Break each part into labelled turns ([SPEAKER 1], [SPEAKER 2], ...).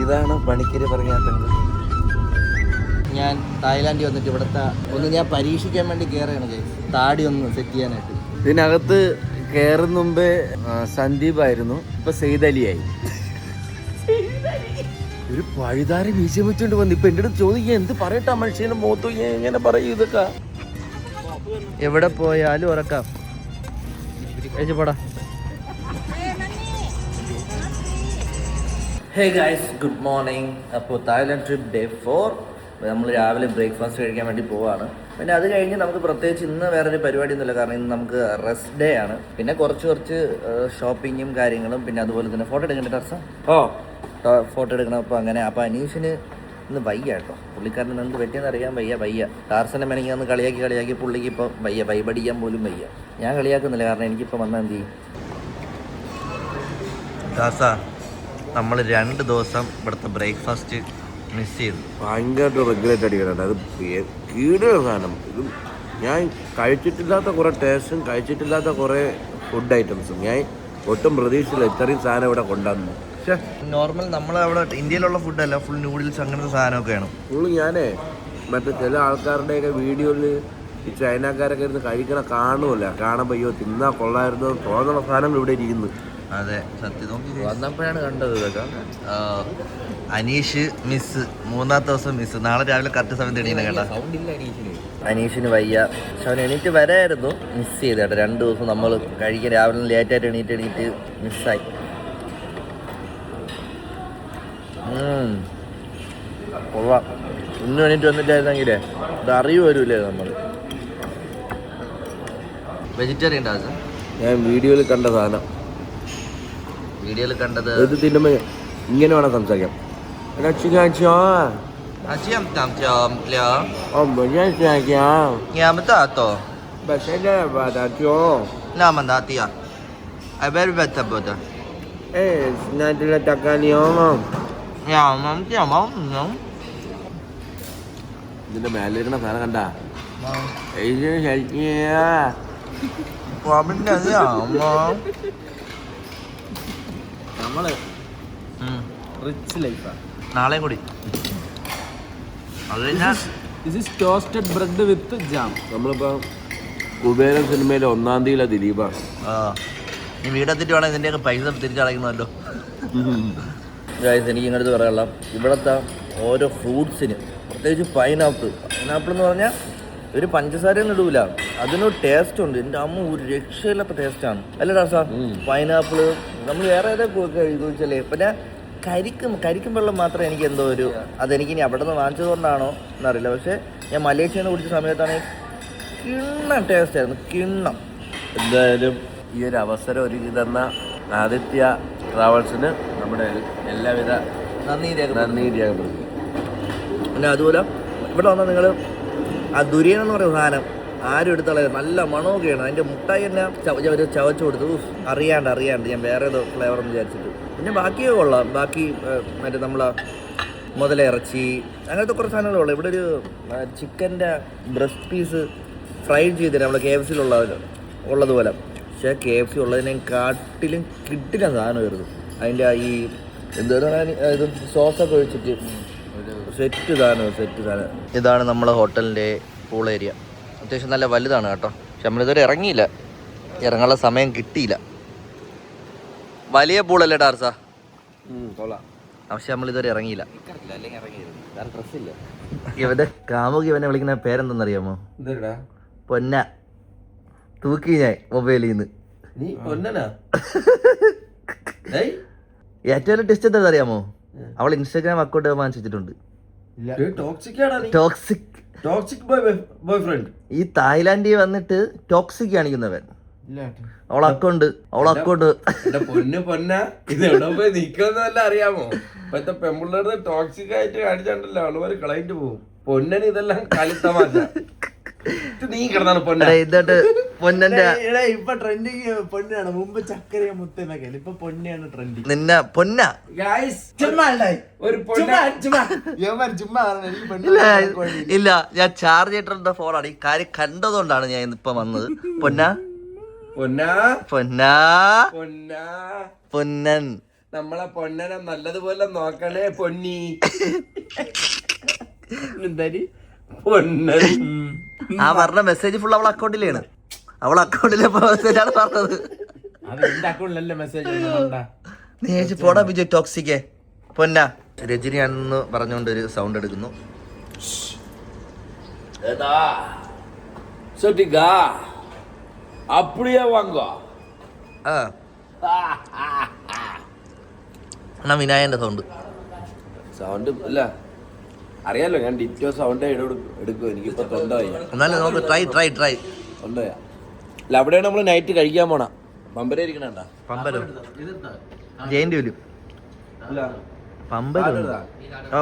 [SPEAKER 1] ഇതാണ് പണിക്കര് പറഞ്ഞ പെൺകുട്ടി. ഞാൻ തായ്ലാൻഡിൽ വന്നിട്ട് ഇവിടുത്തെ ഒന്ന് ഞാൻ പരീക്ഷിക്കാൻ വേണ്ടി കയറുകയാണ് താടി ഒന്ന് സെറ്റ് ചെയ്യാനായിട്ട്. ഇതിനകത്ത് കയറുന്ന മുമ്പേ സന്ദീപ് ആയിരുന്നു, ഇപ്പൊ സെയ്ദ് അലിയായി. ഒരു പഴുതാര വീശം വെച്ചോണ്ട് വന്നു. ഇപ്പൊ എന്റെ അടുത്ത് ചോദിക്കുക എന്ത് പറയട്ടാ മനുഷ്യന്റെ മുഖത്ത് എങ്ങനെ പറയൂ ഇതൊക്കെ. എവിടെ പോയാലും ഉറക്കാം. പോടാ. Hey guys, good morning. അപ്പോൾ തായ്ലാൻഡ് ട്രിപ്പ് ഡേ 4. നമ്മൾ രാവിലെ ബ്രേക്ക്ഫാസ്റ്റ് കഴിക്കാൻ വേണ്ടി പോവാണ്. പിന്നെ അത് കഴിഞ്ഞ് നമുക്ക് പ്രത്യേകിച്ച് ഇന്ന് വേറൊരു പരിപാടി ഒന്നുമില്ല, കാരണം ഇന്ന് നമുക്ക് റെസ്റ്റ് ഡേ ആണ്. പിന്നെ കുറച്ച് ഷോപ്പിങ്ങും കാര്യങ്ങളും, പിന്നെ അതുപോലെ തന്നെ ഫോട്ടോ എടുക്കേണ്ട ടർസ ഫോട്ടോ എടുക്കണം. അപ്പോൾ അങ്ങനെ അപ്പോൾ അനീഷിന് ഇന്ന് വയ്യ കേട്ടോ. പുള്ളിക്കാരൻ എന്ത് പറ്റിയെന്ന് അറിയാൻ വയ്യ. ടാർസനെ മെനങ്ങി ഒന്ന് കളിയാക്കി പുള്ളിക്ക് ഇപ്പോൾ വയ്യ, വൈബടിക്കാൻ പോലും വയ്യ. ഞാൻ കളിയാക്കുന്നില്ല, കാരണം എനിക്കിപ്പോൾ വന്നാൽ എന്ത് ചെയ്യും. ടാർസ, നമ്മൾ 2 ദിവസം ഇവിടുത്തെ ബ്രേക്ക്ഫാസ്റ്റ് മിസ് ചെയ്തു.
[SPEAKER 2] ഭയങ്കരമായിട്ട് റെഗുലേറ്റ് അടിക്കാനുണ്ട്. അത് കീടുള്ള സാധനം. ഇത് ഞാൻ കഴിച്ചിട്ടില്ലാത്ത കുറേ ടേസ്റ്റും കഴിച്ചിട്ടില്ലാത്ത കുറേ ഫുഡ് ഐറ്റംസും ഞാൻ ഒട്ടും പ്രതീക്ഷയില്ല ഇത്രയും സാധനം ഇവിടെ കൊണ്ടുവന്നു. പക്ഷേ
[SPEAKER 1] നോർമൽ നമ്മളവിടെ ഇന്ത്യയിലുള്ള ഫുഡല്ല, ഫുൾ നൂഡിൽസ് അങ്ങനത്തെ സാധനമൊക്കെയാണ്
[SPEAKER 2] ഫുള്ള്. ഞാനേ മറ്റേ ചില ആൾക്കാരുടെയൊക്കെ വീഡിയോയിൽ ഈ ചൈനക്കാരൊക്കെ ഇരുന്ന് കഴിക്കണ കാണുമല്ല, കാണുമ്പോൾ അയ്യോ തിന്നാ കൊള്ളായിരുന്നു തോന്നുന്ന സാധനങ്ങൾ ഇവിടെ ഇരിക്കുന്നു.
[SPEAKER 1] അതെ, സത്യം നോക്കി വന്നപ്പോഴാണ് കണ്ടത് ഇതൊക്കെ. അനീഷ് മിസ്, 3ാമത്തെ ദിവസം മിസ്. നാളെ രാവിലെ കറക്റ്റ് സമയത്ത് എണീക്കണം കേട്ടോ. അനീഷിന് വയ്യ, പക്ഷെ അവൻ എണീറ്റ് വരായിരുന്നു, മിസ് ചെയ്ത് കേട്ടോ. 2 ദിവസം നമ്മൾ കഴിക്കാൻ രാവിലെ ലേറ്റായിട്ട് എണീറ്റ് മിസ്സായി. കൊള്ളാം. ഇന്നും എണീറ്റ് വന്നിട്ടായിരുന്നെങ്കിലേ ഇത് അറിവ് വരൂലേ. നമ്മൾ വെജിറ്റേറിയൻ ഉണ്ടാകും.
[SPEAKER 2] ഞാൻ വീഡിയോയിൽ കണ്ട സാധനം,
[SPEAKER 1] വീഡിയോയിൽ കണ്ടത്
[SPEAKER 2] ഇത് തിന്നുമ്പോൾ ഇങ്ങനെ വേണം സംസാരിക്കാം. ഇതിന്റെ മേലിരുന്ന സാധനം കണ്ടാ നമ്മള് റിച്ച് ലൈഫാ.
[SPEAKER 1] നാളെ കൂടി അത് കഴിഞ്ഞാൽ
[SPEAKER 2] ടോസ്റ്റഡ് ബ്രെഡ് വിത്ത് ജാം. നമ്മളിപ്പോ കുബേരൻ സിനിമയിലെ 1-ാം തീയതിയിലെ ദിലീപാണ്.
[SPEAKER 1] നീ വീടെത്തിട്ട് വേണം ഇതിൻ്റെയൊക്കെ പൈസ തിരിച്ചടയ്ക്കണമല്ലോ. എനിക്ക് ഇങ്ങനത്തെ പറയാനുള്ള ഇവിടുത്തെ ഓരോ ഫ്രൂട്ട്സിന്, പ്രത്യേകിച്ച് പൈനാപ്പിൾ എന്ന് പറഞ്ഞാൽ ഒരു പഞ്ചസാരയൊന്നും ഇടൂല, അതിനൊരു ടേസ്റ്റ് ഉണ്ട്. എൻ്റെ അമ്മ ഒരു രക്ഷയില്ലാത്ത ടേസ്റ്റാണ്. അല്ല ടാസാ, പൈനാപ്പിള് നമ്മൾ വേറെ ഏതൊക്കെ ചോദിച്ചാലേ പിന്നെ കരിക്കും വെള്ളം മാത്രമേ എനിക്ക് എന്തോ ഒരു അതെനിക്കിനി അവിടെ നിന്ന് വാങ്ങിച്ചത് കൊണ്ടാണോ എന്നറിയില്ല. പക്ഷേ ഞാൻ മലേഷ്യയിൽ നിന്ന് കുടിച്ച സമയത്താണെങ്കിൽ കിണ്ണം ടേസ്റ്റ് ആയിരുന്നു, കിണ്ണം.
[SPEAKER 2] എന്തായാലും ഈ ഒരു അവസരം ഒരുക്കി തന്ന ആദിത്യ ട്രാവൽസിന് നമ്മുടെ എല്ലാവിധ നന്ദി രേഖപ്പെടുത്തി.
[SPEAKER 1] പിന്നെ അതുപോലെ ഇവിടെ വന്നാൽ നിങ്ങൾ ആ ദുരിയൻ എന്ന് പറയുന്ന സാധനം ആരും എടുത്തുള്ളത് നല്ല മണമൊക്കെയാണ്. അതിൻ്റെ മുട്ടായി തന്നെ ഒരു ചവച്ച് കൊടുത്തു, അറിയാണ്ട് ഞാൻ വേറെ ഏതോ ഫ്ലേവർ എന്ന് വിചാരിച്ചിട്ട്. പിന്നെ ബാക്കിയൊക്കെ കൊള്ളാം. ബാക്കി മറ്റേ നമ്മളെ മുതലിറച്ചി അങ്ങനത്തെ കുറച്ച് സാധനങ്ങളുള്ളൂ. ഇവിടെ ഒരു ചിക്കൻ്റെ ബ്രസ്റ്റ് പീസ് ഫ്രൈ ചെയ്തിട്ട് നമ്മൾ KFC ഉള്ളതുപോലെ. പക്ഷേ KFC ഉള്ളതിനെക്കാട്ടിലും കിട്ടില്ല സാധനമായിരുന്നു. അതിൻ്റെ ഈ ഇത് സോസൊക്കെ ഒഴിച്ചിട്ട് സെറ്റ് സാധനം. ഇതാണ് നമ്മളെ ഹോട്ടലിൻ്റെ പൂൾ ഏരിയ. അത്യാവശ്യം നല്ല വലുതാണ് കേട്ടോ. പക്ഷെ നമ്മളിതുവരെ ഇറങ്ങിയില്ല, ഇറങ്ങാനുള്ള സമയം കിട്ടിയില്ല. വലിയ പൂളല്ലേ ടാർസ? പക്ഷെ നമ്മളിതുവരെ ഇറങ്ങിയില്ല. ഇവന്റെ കാമുകി ഇവനെ വിളിക്കുന്ന പേരെന്തെന്നറിയാമോ? പൊന്ന. തൂക്കി ഞാൻ മൊബൈലിൽ നിന്ന്. ഏറ്റവും വലിയ ടെസ്റ്റ് എന്താ അറിയാമോ? അവൾ ഇൻസ്റ്റാഗ്രാം അക്കൗണ്ട് വാങ്ങിച്ചിട്ടുണ്ട്. ഈ തായ്ലാൻഡിൽ വന്നിട്ട് ടോക്സിക് കാണിക്കുന്നവൻ. അവൾ അക്കൗണ്ട്
[SPEAKER 2] പൊന്ന ഇത് എവിടെ പോയി നിൽക്കുന്നല്ല അറിയാമോ? ഇപ്പഴത്തെ പെമ്പിള്ളേർ ടോക്സിക് ആയിട്ട് കാണിച്ചാണ്ടല്ലോ അവള് കളയിട്ട് പോകും. പൊന്നന് ഇതെല്ലാം കളിത്തമാശ. നീ കിടന്നാണ് പൊന്ന
[SPEAKER 1] പൊന്നന്റെ
[SPEAKER 3] ഇപ്പൊ ട്രെൻഡിങ് പൊന്നാണ്. മുമ്പ് ചക്കരയും മുത്തനൊക്കെ, ഇപ്പൊ പൊന്നയാണ് ട്രെൻഡിങ്.
[SPEAKER 1] നിന്നെ പൊന്ന ഇല്ല, ഞാൻ ചാർജ് ചെയ്തിട്ടുള്ള ഫോണാണ്. ഈ കാര്യം കണ്ടതുകൊണ്ടാണ് ഞാൻ ഇപ്പൊ വന്നത്. പൊന്ന
[SPEAKER 2] പൊന്നാ
[SPEAKER 1] പൊന്നാ
[SPEAKER 2] പൊന്നാ
[SPEAKER 1] പൊന്നൻ.
[SPEAKER 2] നമ്മളെ പൊന്നനെ നല്ലതുപോലെ നോക്കണേ പൊന്നി. എന്തായാലും പൊന്നൻ.
[SPEAKER 1] ആ പറഞ്ഞ മെസ്സേജ് ഫുൾ അവളെ അക്കൗണ്ടിലാണ്. അവളെ അക്കൗണ്ടിലെ മെസ്സേജാണ് പറഞ്ഞത്.
[SPEAKER 3] അത് എന്റെ അക്കൗണ്ടിലല്ലേ മെസ്സേജ്
[SPEAKER 1] നീ പോടാ വിജയ് ടോക്സിക്കേ. പൊന്നാ രജനിയാണെന്ന് പറഞ്ഞുകൊണ്ട് ഒരു സൗണ്ട് എടുക്കുന്നു.
[SPEAKER 2] ஏதா சொட்டிக்கா அப்படியே வாங்க.
[SPEAKER 1] ആ എന്നാ വിനായന്റെ സൗണ്ട്.
[SPEAKER 2] സൗണ്ട് ഇല്ല അറിയാലോ, ഞാൻ ഡിറ്റോ സൗണ്ട് എടുക്കും. എനിക്കിപ്പോ തൊണ്ടയാ.
[SPEAKER 1] എന്നാലും നമുക്ക് ട്രൈ
[SPEAKER 2] തൊണ്ടയാ. അല്ല അവിടെയാണ് നമ്മൾ നൈറ്റ് കഴിക്കാൻ പോണ. പമ്പര ഇരിക്കണ
[SPEAKER 1] പമ്പലോ ജയിന്റ് വരും. പമ്പലോ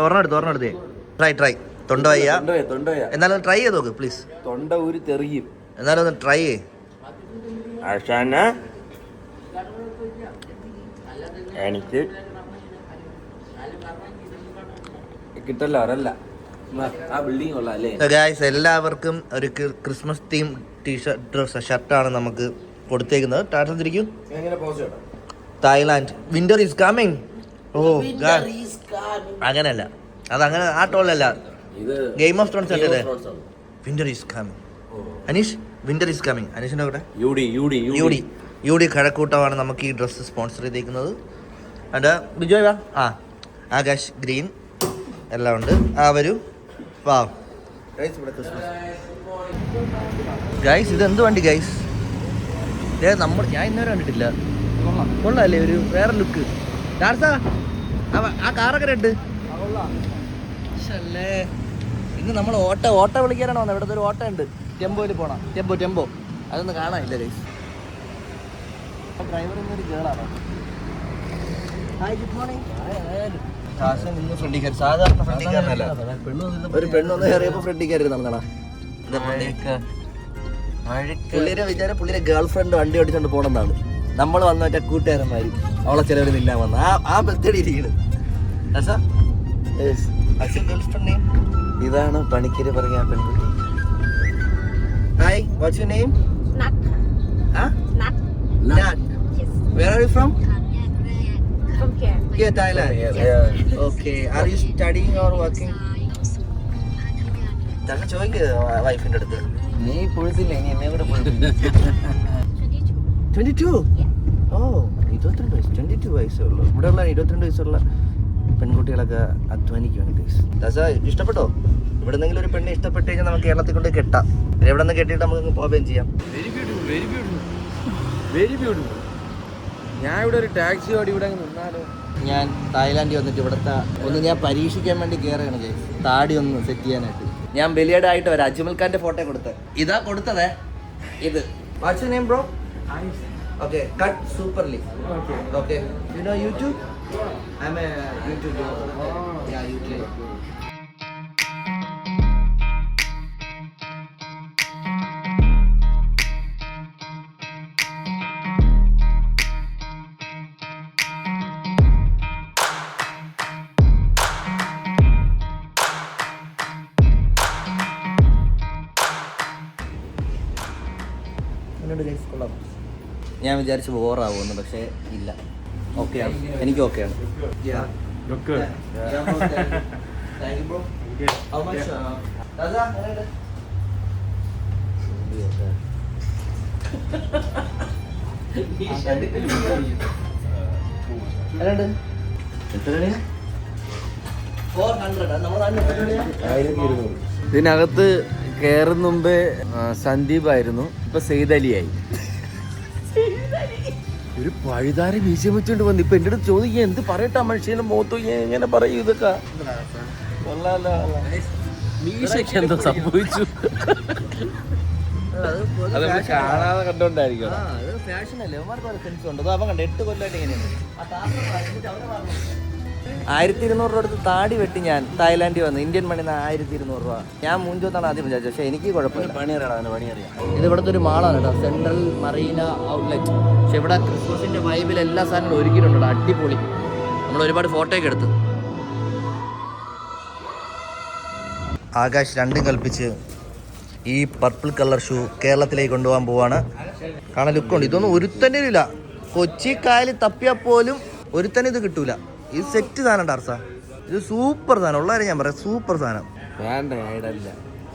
[SPEAKER 1] ഒരെണ്ണം എടുത്തേ. ട്രൈ തൊണ്ട വയ്യ.
[SPEAKER 2] തൊണ്ടയാ.
[SPEAKER 1] എന്നാലും ട്രൈ ചെയ്ത് നോക്ക് പ്ലീസ്.
[SPEAKER 2] തൊണ്ട ഊരി തെറിയും.
[SPEAKER 1] എന്നാലും ഒന്ന് ട്രൈ ചെയ്യേ.
[SPEAKER 2] ആശാന എനിക്ക് കിട്ടല്ല ഒരല്ല. ആ ബിൽഡിംഗ് കൊള്ളാം അല്ലേ
[SPEAKER 1] ഗായ്സ്? എല്ലാവർക്കും ഒരു ക്രിസ്മസ് തീം ടീഷർട്ട് ഷർട്ടാണ് നമുക്ക് കൊടുത്തേക്കുന്നത്. ടാറ്റ തിരിക്കും.
[SPEAKER 2] എങ്ങനെ പോസ്റ്റ് ചെയ്യണം?
[SPEAKER 1] Thailand winter is coming. ഓ അങ്ങനെയല്ല, അതങ്ങനെ ആ ടോളല്ല.
[SPEAKER 2] ഇത്
[SPEAKER 1] ഗെയിം ഓഫ് ത്രോൺസ് അല്ലേ? Winter is coming. Aneesh winter is coming. അനീഷിന്റെ കൂടെ യൂഡി കഴക്കൂട്ടമാണ് നമുക്ക് ഈ ഡ്രസ്സ് സ്പോൺസർ ചെയ്തേക്കുന്നത്. അത് ബിജോയ് വാ. ആകാശ് ഗ്രീൻ എല്ലാം ഉണ്ട്. വരൂ വാ ഗൈസ്. ഇത് എന്ത് വണ്ടി ഗൈസ്? ഞാൻ ഇന്നുവരെ കണ്ടിട്ടില്ല. കൊള്ളാല്ലേ, ഒരു വേറെ ലുക്ക്. ആ കാറൊക്കെ രണ്ട്. ഇന്ന് നമ്മൾ ഓട്ടോ വിളിക്കാനാണ് വന്നത്. ഇവിടുത്തെ ഒരു ഓട്ടോ ഉണ്ട്, ടെമ്പോയിൽ പോണം. ടെമ്പോ അതൊന്നും കാണാനില്ല ഗൈസ്. ഡ്രൈവർ ഇന്നൊരു ഗേളാണോ? സാധാരണ ഫ്രണ്ടിക്കാരനല്ല, ഒരു പെണ്ണൊന്ന് കയറിയപ്പോ ഫ്രണ്ടിക്കാരി നടന്നടാ. പുള്ളിയുടെ വിചാരം പുള്ളിയുടെ ഗേൾ ഫ്രണ്ട് വണ്ടി ഓടിച്ചോണ്ട് പോണെന്നാണ്. നമ്മൾ വന്ന മറ്റേ കൂട്ടുകാരന്മാര് അവളെ ചിലവർ നില്ലാൻ വന്ന ആ ബെത്തടി ഇരിക്കുന്നത്. ഇതാണ് പണിക്കര് പറയാ പെൺകുട്ടി. Hi, what's your name? Nat. Where are you from?
[SPEAKER 4] From here.
[SPEAKER 1] Here, Thailand. Okay. Are you studying or working? തന്നെ ചോദിക്കുക വൈഫിന്റെ അടുത്ത്. നീ പൊഴുത്തില്ല, ഇനി എന്നെ കൂടെ പൊഴുത്തില്ല. 22? ഓ 22 വയസ്സ്. 22 വയസ്സേ ഉള്ളൂ. ഇവിടെയുള്ള 22 വയസ്സുള്ള പെൺകുട്ടികളൊക്കെ അധ്വാനിക്കുകയാണ്. ഇഷ്ടപ്പെട്ടോ? ഇവിടെ നിന്നെങ്കിലും ഒരു പെണ്ണെ ഇഷ്ടപ്പെട്ട് കഴിഞ്ഞാൽ നമുക്ക് കേരളത്തിൽ കൊണ്ട് കെട്ടാം. എവിടെ നിന്ന് കെട്ടിയിട്ട് നമുക്ക് പോവുകയും ചെയ്യാം.
[SPEAKER 2] Very beautiful. ഞാൻ ഇവിടെ ഒരു ടാക്സി ഓടി ഇവിടെ നിന്നാലോ?
[SPEAKER 1] ഞാൻ തായ്ലാൻഡിൽ വന്നിട്ട് ഇവിടുത്തെ ഒന്ന് ഞാൻ പരീക്ഷിക്കാൻ വേണ്ടി കയറുകയാണ് ചെയ്ത്. താടി ഒന്ന് സെറ്റ് ചെയ്യാനായിട്ട്. ഞാൻ ബലിയുടെ ആയിട്ട് വരാം. അജ്മൽ ഖാന്റെ ഫോട്ടോ കൊടുത്ത് ഇതാ കൊടുത്തതേ. ഇത് what's your name bro? Okay, cut superly. Okay. You know YouTube? I'm a YouTuber. Yeah, YouTube. ഞാൻ വിചാരിച്ച് ബോറാവുമെന്ന്, പക്ഷേ ഇല്ല. ഓക്കെയാണ്, എനിക്ക് ഓക്കെയാണ്.
[SPEAKER 2] ഇതിനകത്ത് കയറുന്ന മുമ്പേ സന്ദീപ് ആയിരുന്നു, ഇപ്പൊ സെയ്ദ് അലിയായി. ഒരു പഴുതാര വീശം വെച്ചോണ്ട് വന്നു. ഇപ്പൊ എന്റെ അടുത്ത് ചോദിക്കുക എന്ത് പറയട്ടാ മനുഷ്യന്റെ മുഖത്ത് എങ്ങനെ പറയൂ ഇതൊക്കെ? മീശയ്ക്ക് എന്തോ സംഭവിച്ചു? അത് കാണാതെ കണ്ടോണ്ടായിരിക്കും.
[SPEAKER 1] ഫാഷൻ അല്ലേ, സെൻസ് ഉണ്ട്. അവൻ കണ്ട 8 കൊല്ലമായിട്ട് ഇങ്ങനെയാണ്. 1200 രൂപ എടുത്ത് താടി വെട്ടി ഞാൻ തായ്ലാൻഡിൽ വന്നു. ഇന്ത്യൻ മണി 1200 രൂപ. ഞാൻ മൂഞ്ചോത്താണ് ആദ്യം വിചാരിച്ചത്, പക്ഷേ എനിക്ക് കുഴപ്പമില്ല.
[SPEAKER 2] പണിയറിയാം.
[SPEAKER 1] ഇത് ഇവിടുത്തെ ഒരു മാളാണ് കേട്ടോ, സെൻട്രൽ മറീന ഔട്ട്ലെറ്റ്. പക്ഷെ ഇവിടെ ക്രിസ്മസിന്റെ വൈബിൽ എല്ലാ സാധനങ്ങളും ഒരുക്കിയിട്ടുണ്ട്. അടിപൊളി. നമ്മൾ ഒരുപാട് ഫോട്ടോയൊക്കെ എടുത്തു. ആകാശ് രണ്ടും കൽപ്പിച്ച് ഈ പർപ്പിൾ കളർ ഷൂ കേരളത്തിലേക്ക് കൊണ്ടുപോകാൻ പോവാണ്. കാണാൻ ലുക്കുണ്ട്. ഇതൊന്നും ഒരുത്തന്നെ ഇല്ല. കൊച്ചി കായൽ തപ്പിയാൽ പോലും ഒരുത്തന്നെ ഇത് കിട്ടൂല. ഇത് സെറ്റ് സാധനം ഡാർസ. ഇത് സൂപ്പർ സാധനം. ഉള്ളവരെ ഞാൻ പറയാം, സൂപ്പർ സാധനം.
[SPEAKER 2] വേണ്ട ഇടല്ല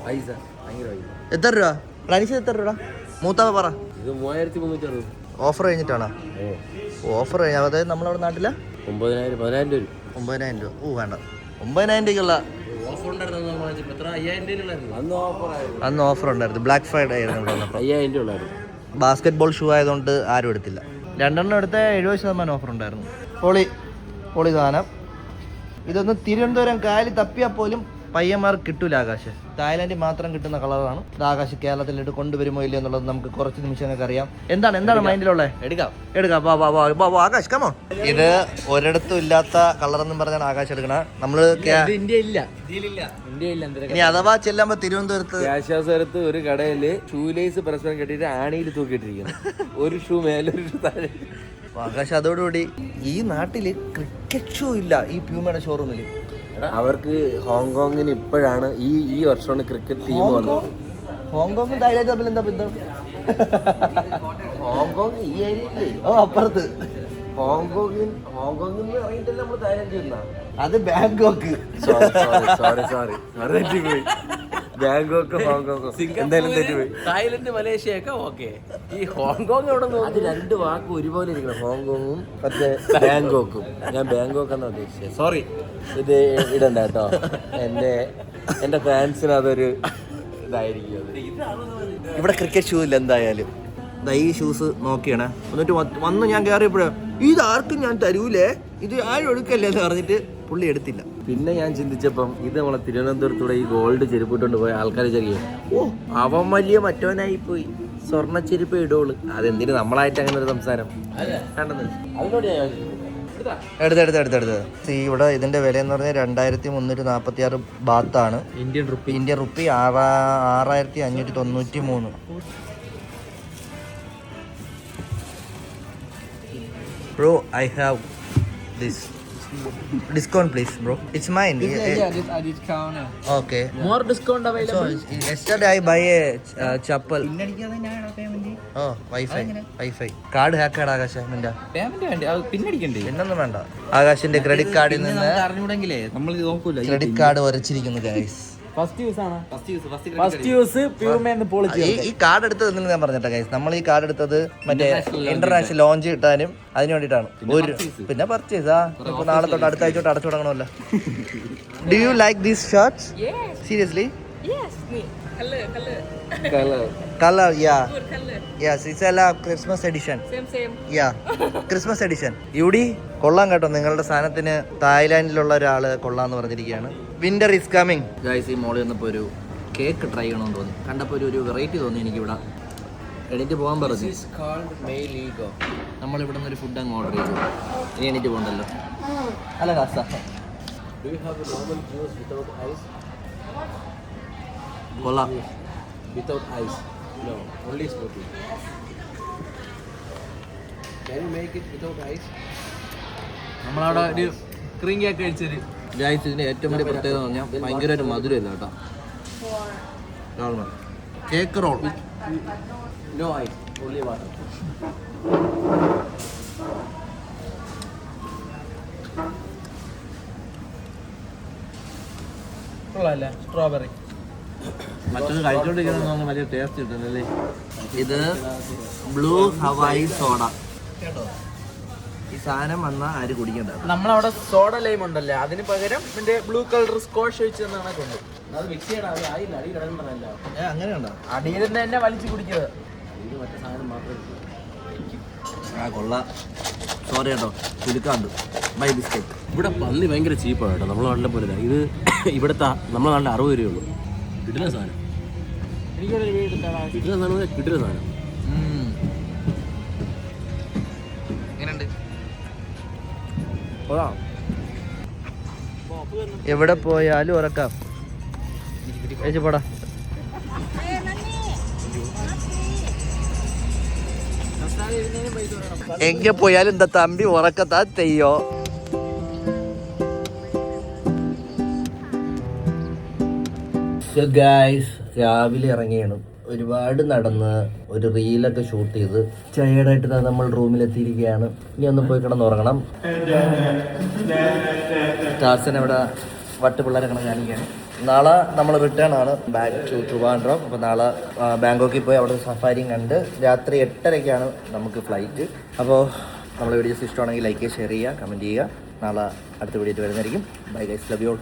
[SPEAKER 2] പൈസ ഭയങ്കര പൈസ.
[SPEAKER 1] എത്ര രൂപ പ്ലാനിച്ച്? എത്ര രൂപ മൂത്താവ പറ.
[SPEAKER 2] ഇത് 3360.
[SPEAKER 1] ഓഫർ കഴിഞ്ഞിട്ടാണോ? ഓഫർ കഴിഞ്ഞ അതായത് നമ്മളവിടെ നാട്ടില
[SPEAKER 2] 9000 രൂപ.
[SPEAKER 1] 9000 രൂപ. ഓ വേണ്ട, 9000 രൂപയ്ക്കുള്ള അന്ന് ഓഫർ ഉണ്ടായിരുന്നു. ബ്ലാക്ക് ഫ്രൈഡേ ആയിരുന്നു ഇവിടെ വന്നപ്പോൾ.
[SPEAKER 2] 5000 രൂപ.
[SPEAKER 1] ബാസ്കറ്റ് ബോൾ ഷൂ ആയതുകൊണ്ട് ആരും എടുത്തില്ല. 2 എടുത്ത 70% ഓഫർ ഉണ്ടായിരുന്നു. പൊളി സാധനം. ഇതൊന്ന് തിരുവനന്തപുരം കായൽ തപ്പിയാൽ പോലും പയ്യന്മാർ കിട്ടൂല. ആകാശ് തായ്ലാൻഡിൽ മാത്രം കിട്ടുന്ന കളറാണ് ഇത്. ആകാശ് കേരളത്തിലിട്ട് കൊണ്ടുവരുമോ ഇല്ല എന്നുള്ളത് നമുക്ക് കുറച്ച് നിമിഷങ്ങൾക്ക് അറിയാം. എന്താണ് മൈൻഡിലുള്ളത്? എടുക്കാം. ആകാശ് കമോൺ. ഇത് ഒരിടത്തും ഇല്ലാത്ത കളർ എന്നും പറഞ്ഞാണ് ആകാശ് എടുക്കണ. നമ്മള് ഇനി അഥവാ ചെല്ലുമ്പോ തിരുവനന്തപുരത്ത്
[SPEAKER 2] ആശ്വാസത്ത് ഒരു കടയില് ഷൂലേസ് പരസ്പരം കെട്ടിട്ട് ആണിയിൽ തൂക്കിയിട്ടിരിക്കുന്നു. ഒരു ഷൂ മേലെ ഒരു ഷൂ താഴെ.
[SPEAKER 1] ആകാശ് അതോടുകൂടി ഈ നാട്ടില് ക്രിക്കറ്റ് ഷൂ ഇല്ല ഈ പ്യൂമയുടെ ഷോറൂമില്.
[SPEAKER 2] അവർക്ക് ഹോങ്കോങ്ങിന് ഇപ്പോഴാണ് ഈ വർഷമാണ് ക്രിക്കറ്റ് ടീം വന്നത്.
[SPEAKER 1] ഹോങ്കോങ്ങും തായ്ലാൻഡ് തമ്മിൽ എന്താ ബന്ധം?
[SPEAKER 2] ഹോങ്കോങ് ഈ ഏരിയയില്ലേ?
[SPEAKER 1] അപ്പുറത്ത്
[SPEAKER 2] ഹോങ്കോങ്ങിൽ ഇറങ്ങിയിട്ടല്ലേ നമ്മൾ തായ്ലാൻഡ് ചെന്നാ.
[SPEAKER 1] അത് ബാങ്കോക്ക്.
[SPEAKER 2] സോറി തെറ്റിപ്പോയി. ബാങ്കോക്ക് ഹോങ്കോങ് എന്തായാലും തെറ്റിപ്പോയി.
[SPEAKER 5] തായ്ലൻഡ് മലേഷ്യ ഒക്കെ ഓക്കെ. ഈ ഹോങ്കോങ് എവിടെ
[SPEAKER 2] അത് 2 വാക്ക് ഒരുപോലെ ഇരിക്കണം. ഹോങ്കോങ്ങും മറ്റേ ബാങ്കോക്കും. ഞാൻ ബാങ്കോക്ക് എന്നാ ഉദ്ദേശിച്ചത്. സോറി, ഇത് ഇടണ്ട കേട്ടോ. എന്റെ ഫാൻസിന് അതൊരു ഇതായിരിക്കും.
[SPEAKER 1] ഇവിടെ ക്രിക്കറ്റ് ഷൂ ഇല്ല എന്തായാലും. ഈ ഷൂസ് നോക്കിയാണ്. എന്നിട്ട് വന്ന് ഞാൻ കയറിയപ്പോഴേ ഇത് ആർക്കും ഞാൻ തരൂലേ, ഇത് ആരും എടുക്കല്ലേ എന്ന് പറഞ്ഞിട്ട് പുള്ളി എടുത്തില്ല.
[SPEAKER 2] പിന്നെ ഞാൻ ചിന്തിച്ചപ്പം ഇത് നമ്മളെ തിരുവനന്തപുരത്തൂടെ ഈ ഗോൾഡ് ചെരുപ്പിട്ടുകൊണ്ട് പോയ ആൾക്കാർ ചെറിയ അവൻ വലിയ മറ്റവനായി പോയി, സ്വർണ്ണ ചെരുപ്പ് ഇടോള്. അതെന്തിന് നമ്മളായിട്ട് അങ്ങനെ ഒരു സംസാരം അതിനോട് ഞാൻ
[SPEAKER 1] എടുത്ത് ഇവിടെ ഇതിന്റെ വില എന്ന് പറഞ്ഞാൽ 2346 ബാത്താണ്. Indian rupee 6593. Bro, I have this. Discount please bro. It's mine.
[SPEAKER 5] this discount.
[SPEAKER 1] Okay.
[SPEAKER 5] More discount available.
[SPEAKER 1] So yesterday I buy a chappal. Oh, Wi-Fi. Card hack add ആകാശ നിന്റെ.
[SPEAKER 5] പേയ്മെന്റ് വേണ്ട, അത് പിന്നടിക്കണ്ടേ?
[SPEAKER 1] പിന്നൊന്നും വേണ്ട. ആകാശിന്റെ ക്രെഡിറ്റ് കാർഡിൽ നിന്ന്
[SPEAKER 5] അറിഞ്ഞൂടെങ്കിലേ നമ്മൾ നോക്കൂല.
[SPEAKER 1] ക്രെഡിറ്റ് കാർഡ് ഉരച്ചിരിക്കുന്നു ഗൈസ്.
[SPEAKER 5] ഫസ്റ്റ് യൂസ് പ്യൂമെന്ന് പോളിസി.
[SPEAKER 1] ഈ കാർഡ് എടുത്തത് എന്തെങ്കിലും ഞാൻ പറഞ്ഞിട്ടാ ഗൈസ്. നമ്മൾ ഈ കാർഡ് എടുത്തത് മറ്റേ ഇന്റർനാഷണൽ ലോഞ്ച് കിട്ടാനും അതിന് വേണ്ടിയിട്ടാണ്. പിന്നെ പർച്ചേസ് ഇപ്പൊ നാളെ തൊട്ട് അടുത്ത ആഴ്ച തൊട്ട് അടച്ചു തുടങ്ങണമല്ലോ. Do you like these shirts? Seriously? Color, yeah.
[SPEAKER 4] Good color.
[SPEAKER 1] Yes, it's a Christmas edition.
[SPEAKER 4] Same.
[SPEAKER 1] Yeah, Christmas edition. ഇവിടെ കൊള്ളാം കേട്ടോ. നിങ്ങളുടെ സാധനത്തിന് തായ്ലാൻഡിലുള്ള ഒരാള് കൊള്ളാന്ന് പറഞ്ഞിരിക്കുകയാണ്. Winter is coming. ഗൈസ്, ഈ മോളിൽ വന്നപ്പോൾ ഒരു കേക്ക് ട്രൈ ചെയ്യണമെന്ന് തോന്നി. കണ്ടപ്പോൾ ഒരു വെറൈറ്റി തോന്നി എനിക്കിവിടെ. എണീറ്റ് പോകാൻ പറഞ്ഞു. നമ്മളിവിടെ നിന്ന് ഒരു ഫുഡ് അങ്ങ് ഓർഡർ ചെയ്തു. ഇനി എണീറ്റ് പോകണ്ടല്ലോ. അല്ല കാസ, കൊള്ളാം.
[SPEAKER 2] Without ice. No, only smoothie. Can you make it without ice?
[SPEAKER 5] നമ്മളവിടെ ഒരു ക്രീം കേക്ക് കഴിച്ചൊരു
[SPEAKER 1] ഗൈസ്, ഇതിന്റെ ഏറ്റവും വലിയ പ്രത്യേകത എന്ന് പറഞ്ഞാൽ ഭയങ്കരമായിട്ട് മധുരമില്ല കേട്ടോ. Cake roll.
[SPEAKER 2] No ice, only water.
[SPEAKER 5] കൊള്ളാല്ലേ? സ്ട്രോബെറി
[SPEAKER 1] മറ്റൊന്ന് കഴിച്ചോണ്ടിരിക്കുന്ന വലിയ ടേസ്റ്റ് കിട്ടുന്നല്ലേ. ഇത് ബ്ലൂ ഹവായി സോഡ. ഈ സാധനം വന്നാൽ ആര് കുടിക്കണ്ട.
[SPEAKER 5] നമ്മളവിടെ സോഡ ലൈം ഉണ്ടല്ലേ, അതിന് പകരം ഇതിന്റെ ബ്ലൂ കളർ സ്കോഷ് ഒഴിച്ച് തന്നാണ് കൊണ്ട്
[SPEAKER 2] അത് മിക്സ് ചെയ്യണം. അത് ആയില്ല, അടി കിടക്കണ്ടല്ലോ.
[SPEAKER 1] അങ്ങനെയുണ്ടോ?
[SPEAKER 5] അടിയിൽ നിന്ന് തന്നെ വലിച്ചു കുടിക്കുന്നത്.
[SPEAKER 2] ഇത് മറ്റേ സാധനം മാത്രമേ.
[SPEAKER 1] കൊള്ളാം. സോറി കേട്ടോ, ചുരുക്കാണ്ട്. By biscuit.
[SPEAKER 2] ഇവിടെ പന്നി ഭയങ്കര ചീപ്പാണ് കേട്ടോ. നമ്മളെ നാട്ടിലെ പോലെ ഇത് ഇവിടുത്തെ നമ്മളെ നാട്ടിൽ 60 രൂപയുള്ളൂ. കിട്ടുന്ന സാധനം കിട്ടുന്ന സാധനം.
[SPEAKER 1] എങ്ങനെയുണ്ട്? എവിടെ പോയാലും ഉറക്കാം. പോടാ. എங்கே പോയാലും இந்த தம்பி உறக்கத்தான் செய்யும். ഗായ്സ്, രാവിലെ ഇറങ്ങിയാണ്. ഒരുപാട് നടന്ന് ഒരു റീലൊക്കെ ഷൂട്ട് ചെയ്ത് ടയേർഡായിട്ട് നമ്മൾ റൂമിലെത്തിയിരിക്കുകയാണ്. ഇനി ഒന്ന് പോയി കിടന്നുറങ്ങണം. ടാർസൻ അവിടെ വട്ട് പിള്ളേരെ കണക്ക് കാണിക്കുകയാണ്. നാളെ നമ്മൾ റിട്ടേൺ ആണ് ബാക്ക് ടു ട്രിവാൻഡ്രം. അപ്പോൾ നാളെ ബാങ്കോക്കിൽ പോയി അവിടെ സഫാരിയും കണ്ട് രാത്രി 8:30ക്കാണ് നമുക്ക് ഫ്ലൈറ്റ്. അപ്പോൾ നമ്മളെ വീഡിയോസ് ഇഷ്ടമാണെങ്കിൽ ലൈക്ക് ചെയ്യുക, ഷെയർ ചെയ്യുക, കമൻറ്റ് ചെയ്യുക. നാളെ അടുത്ത വീഡിയോ വരുന്നതായിരിക്കും. Bye guys, love you all.